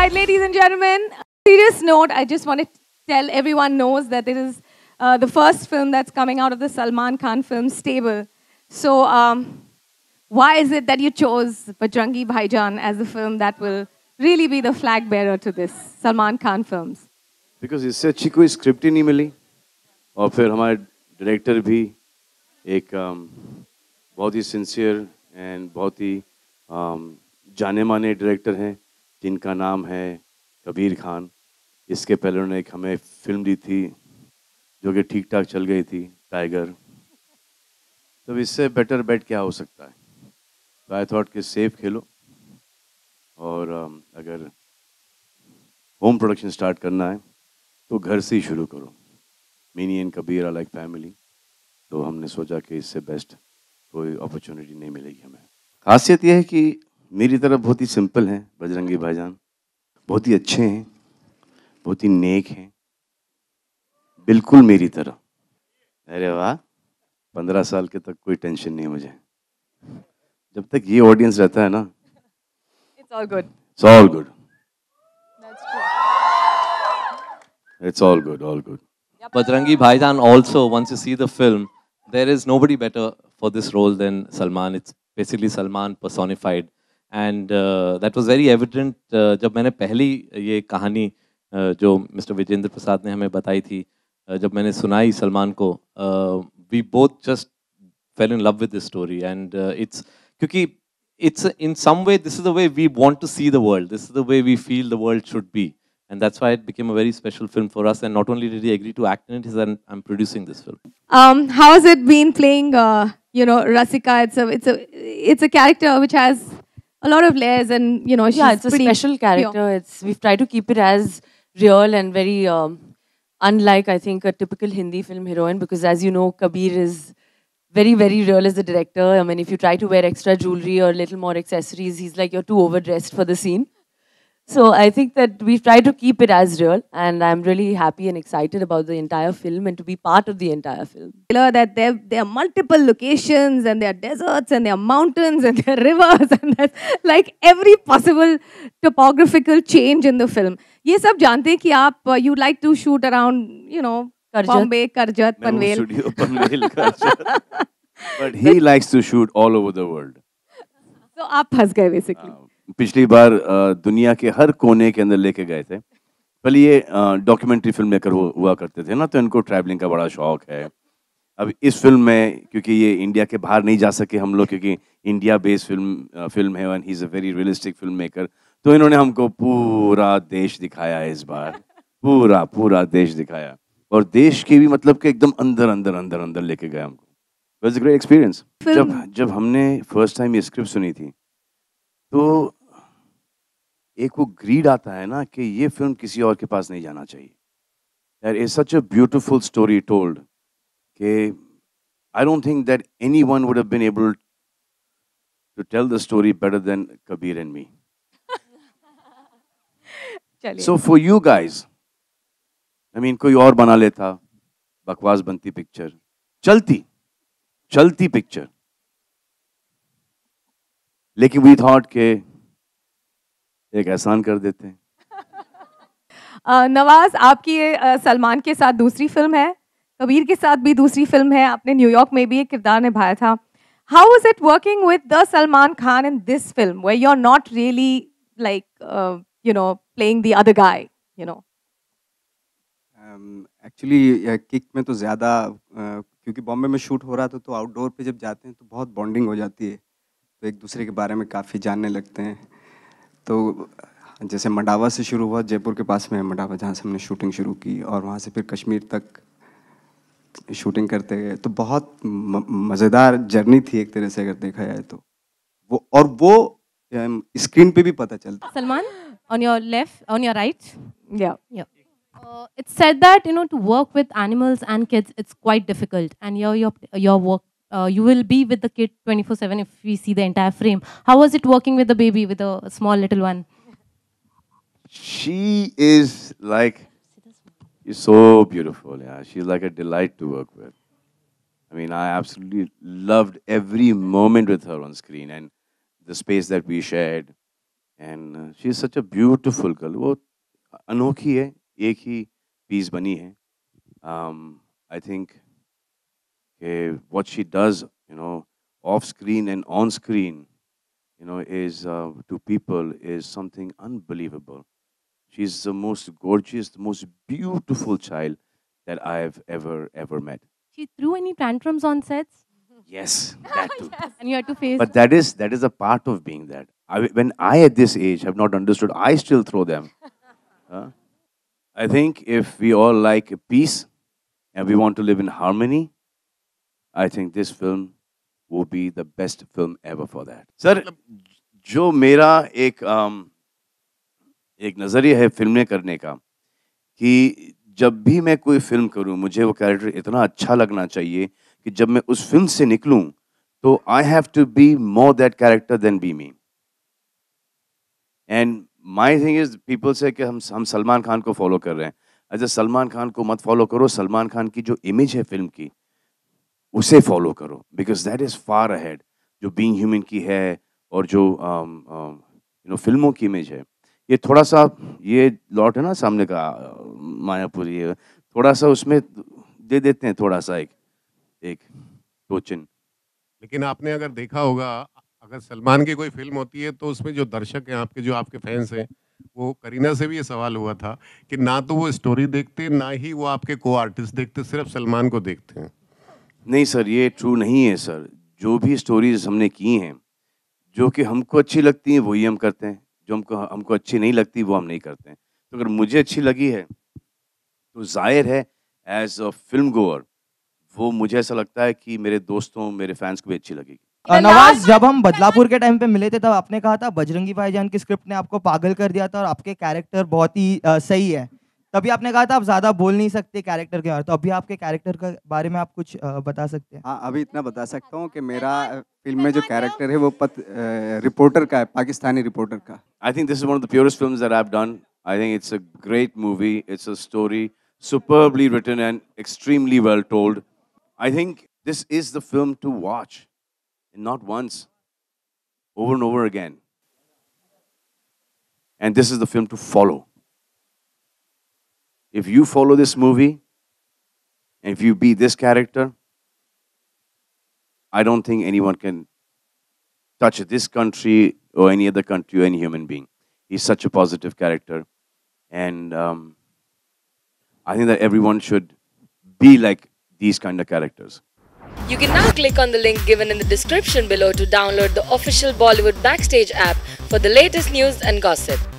right, ladies and gentlemen, serious note, I just want to tell everyone knows that it is the first film that's coming out of the Salman Khan film stable. So, why is it that you chose Bajrangi Bhaijaan as the film that will really be the flag bearer to this Salman Khan films? Because इससे अच्छी कोई script ही नहीं मिली और फिर हमारे director भी एक बहुत ही सिंसियर एंड बहुत ही जाने माने डायरेक्टर हैं जिनका नाम है कबीर खान। इसके पहले उन्होंने एक हमें फिल्म दी थी जो कि ठीक ठाक चल गई थी, टाइगर। तो इससे बेटर बेट क्या हो सकता है। तो आई थॉट कि सेफ खेलो और अगर होम प्रोडक्शन स्टार्ट करना है तो घर से ही शुरू करो। Mini and Kabir are like family, तो हमने सोचा कि इससे बेस्ट कोई अपॉर्चुनिटी नहीं मिलेगी हमें। खासियत यह है कि मेरी तरफ बहुत ही सिंपल हैं बजरंगी भाईजान, बहुत ही अच्छे हैं, बहुत ही नेक हैं, बिल्कुल मेरी तरह। अरे वाह, 15 साल के तक कोई टेंशन नहीं मुझे। जब तक ये ऑडियंस रहता है ना, It's all good. It's all good, That's true. It's all good, all good. Bajrangi Bhaijaan also, once you see the film, there is nobody better for this role than Salman. It's basically Salman personified. And that was very evident जब मैंने पहली ये कहानी जो mister Vijendra Prasad ने हमें बताई थी, जब मैंने सुनाई सलमान को, we both just fell in love with this story. And it's क्योंकि it's in some way this is the way we want to see the world. This is the way we feel the world should be. And that's why it became a very special film for us. And not only did he agree to act in it, I'm producing this film. How has it been playing, Rasika? It's a character which has a lot of layers, and she's Yeah, it's a pretty special character. pure. We've tried to keep it as real and very unlike, I think, a typical Hindi film heroine, because as you know, Kabir is very, very real as the director. I mean, if you try to wear extra jewelry or a little more accessories, he's like, you're too overdressed for the scene. So I think that we've tried to keep it as real, and I'm really happy and excited about the entire film and to be part of the entire film. That there are multiple locations, and there are deserts, and there are mountains, and there are rivers, and there's like every possible topographical change in the film. ये सब जानते हैं कि आप you like to shoot around, Karjat. Bombay, Karjat, Panvel. Studio Panvel का, but he likes to shoot all over the world. So आप फंस गए basically. पिछली बार दुनिया के हर कोने के अंदर लेके गए थे। पहले ये डॉक्यूमेंट्री फिल्म मेकर हुआ करते थे ना, तो इनको ट्रैवलिंग का बड़ा शौक है। अब इस फिल्म में क्योंकि ये इंडिया के बाहर नहीं जा सके हम लोग, क्योंकि इंडिया बेस्ड फिल्म है and he is a very realistic film maker, तो इन्होंने हमको पूरा देश दिखाया है इस बार, पूरा देश दिखाया, और देश के भी मतलब कि एकदम अंदर लेके गया हमको। It was a great experience. जब हमने फर्स्ट टाइम ये स्क्रिप्ट सुनी थी, तो एक वो ग्रीड आता है ना कि ये फिल्म किसी और के पास नहीं जाना चाहिए। There is such a beautiful story told कि I don't think that anyone would have been able to tell the story better than Kabir and me. चलिए. So for you guys, I mean कोई और बना लेता, बकवास बनती picture, चलती picture, लेकिन we thought के एक एहसान कर देते हैं। नवाज, आपकी ये सलमान के साथ दूसरी फिल्म है, कबीर के साथ भी दूसरी फिल्म है, आपने न्यूयॉर्क में भी एक किरदार निभाया था। How was it working with the Salman Khan in this film, where you're not really like playing the other guy, actually kick में तो ज़्यादा क्योंकि बॉम्बे में शूट हो रहा था, तो आउटडोर पे जब जाते हैं तो बहुत बॉन्डिंग हो जाती है, तो एक दूसरे के बारे में काफ़ी जानने लगते हैं। तो जैसे मंडावा से शुरू हुआ, जयपुर के पास में है मंडावा जहाँ से हमने शूटिंग शुरू की, और वहाँ से फिर कश्मीर तक शूटिंग करते गए, तो बहुत मज़ेदार जर्नी थी एक तरह से अगर देखा जाए तो। वो स्क्रीन पे भी पता चलता। Salman, on your left, on your right. Yeah. It's said that to work with animals and kids, it's quite difficult. And your work, you will be with the kid 24/7 if we see the entire frame. How was it working with the baby, with a small little one? She is like, she's so beautiful. Yeah, she's like a delight to work with. I mean, I absolutely loved every moment with her on screen and the space that we shared. and she is such a beautiful girl. वो अनोखी है, एक ही piece बनी है. I think what she does, off screen and on screen, is to people is something unbelievable. She's the most gorgeous, the most beautiful child that I have ever met. She threw any tantrums on sets? Yes, that too. And you had to face But that is a part of being that. When I at this age have not understood, I still throw them. I think if we all like peace and we want to live in harmony, I think this film will be the best film ever for that. Sir, जो मेरा एक नज़रिया है फिल्में करने का कि जब भी मैं कोई फिल्म करूं मुझे वो कैरेक्टर इतना अच्छा लगना चाहिए कि जब मैं उस फिल्म से निकलूं तो I have to be more that character then be me. And my thing is people से कि हम सलमान खान को फॉलो कर रहे हैं. अच्छा, सलमान खान को मत फॉलो करो. सलमान खान की जो इमेज है फिल्म की उसे फॉलो करो, because that is far ahead. जो बीइंग ह्यूमन की है और जो फिल्मों की इमेज है, ये थोड़ा सा ये लॉट है ना सामने का मायापुरी है, थोड़ा सा उसमें दे देते हैं थोड़ा सा एक टोचन. लेकिन आपने अगर देखा होगा, अगर सलमान की कोई फिल्म होती है तो उसमें जो दर्शक हैं आपके, जो आपके फैंस हैं, वो करीना से भी ये सवाल हुआ था कि ना तो वो स्टोरी देखते, ना ही वो आपके को आर्टिस्ट देखते, सिर्फ सलमान को देखते हैं. नहीं सर, ये ट्रू नहीं है सर. जो भी स्टोरीज हमने की हैं जो कि हमको अच्छी लगती हैं वही हम करते हैं, जो हमको अच्छी नहीं लगती वो हम नहीं करते हैं. तो अगर मुझे अच्छी लगी है तो जाहिर है एज अ फिल्म गोअर वो मुझे ऐसा लगता है कि मेरे दोस्तों, मेरे फैंस को भी अच्छी लगेगी. नवाज, जब हम बदलापुर के टाइम पे मिले थे तब आपने कहा था बजरंगी भाईजान की स्क्रिप्ट ने आपको पागल कर दिया था और आपके कैरेक्टर बहुत ही सही है. तभी आपने कहा था आप ज़्यादा बोल नहीं सकते कैरेक्टर के बारे में, तो अभी आपके कैरेक्टर के बारे में आप कुछ बता सकते हैं? हाँ, अभी इतना बता सकता हूँ कि मेरा फिल्म में जो कैरेक्टर है वो रिपोर्टर का है, पाकिस्तानी रिपोर्टर का. I think this is one of the purest films that I've done. I think it's a great movie. It's a story superbly written and extremely well told. I think this is the film to watch, and not once, over and over again. And this is the film to follow. If you follow this movie, and if you be this character, I don't think anyone can touch this country or any other country or any human being. He's such a positive character. And I think that everyone should be like these kind of characters. You can now click on the link given in the description below to download the official Bollywood Backstage app for the latest news and gossip.